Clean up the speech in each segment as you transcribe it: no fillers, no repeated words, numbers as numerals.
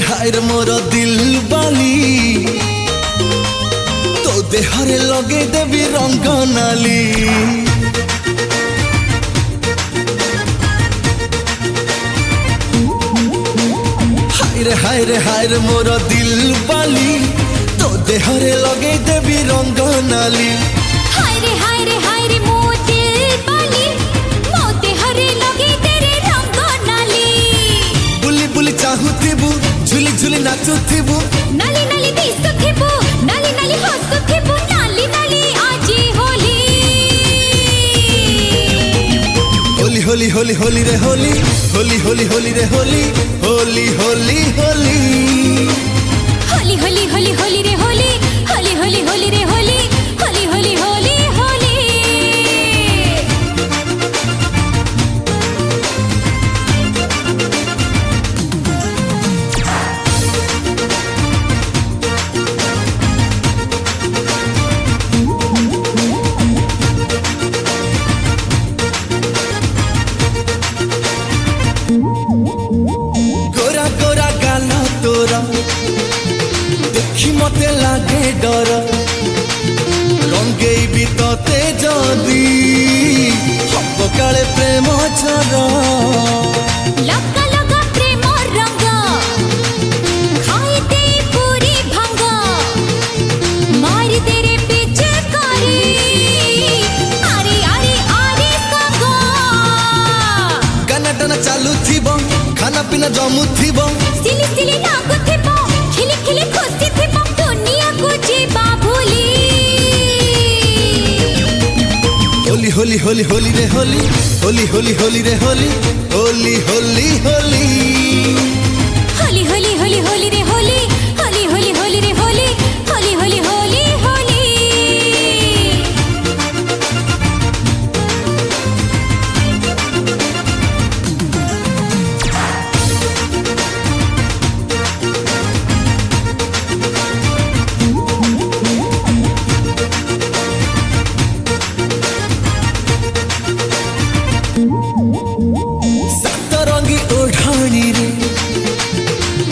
हाय रे मोर दिल बाली तो देहरे लगे देवी रंग नाली। हाय रे मोर दिल बाली तो देहरे लगे देवी रंग नाली। हाय रे मोर दिल बाली मो देहरे लगे तेरे रंग नाली। बुली बुली चाहूथिबु झुली झुली नाचुथिबु नाली नाली दिसुथिबु नाली नाली हसुथिबु नाली नाली आजी होली। होली होली होली होली रे होली होली होली होली रे होली होली होली होली होली होली होली होली रे होली होली होली होली रे होली होली होली होली होली। गोरा गोरा गाल तोरा देखी मते लागे डर रंगेई भी तते जदी हब काले प्रेम छर। लगा लगा प्रेम रंग खाई दे पूरी भंग मारी तेरे पीछे करी आरे आरे आरे संग। गाना टाना चालू थिबो खाना पीना जमू थिबो सिली सिली लागु थिबो खिली खिली खुशी थिबो दुनिया को जीवा भूली। होली होली होली होली रे होली होली होली होली रे होली होली होली होली होली होली होली होली रे होली होली होली होली रे होली होली होली होली होली। सतरंगी ओढ़ाणी रे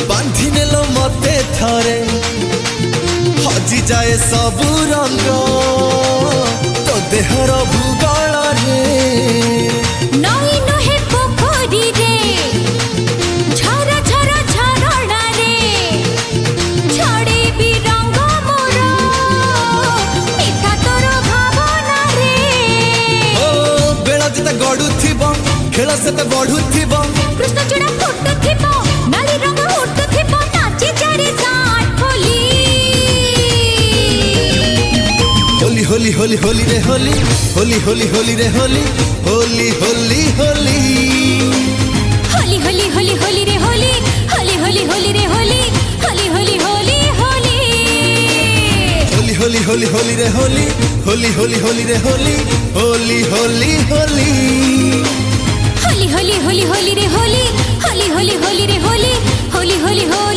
बांधी नेलो मते थरे हजी जाए सबू रंग तो देहर भूगोल रे। नई नहे पोखरी रे झरा झरा झरणा रे छड़े भी रंग मोर मिठा तोर भावना रे। ओ बेला जिता गड़ू थिबो खेल से तो बढ़ू थिबो कृष्ण चूड़ा फुटु थिबो नाली रंग उठु थिबो नाची जारे साथ होली। होली होली होली होली रे होली होली होली होली रे होली होली होली होली होली होली होली होली रे होली होली होली होली रे होली होली होली होली होली होली होली होली होली रे होली होली होली होली रे होली होली होली होली होली होली होली होली रे होली होली होली होली रे होली होली होली होली।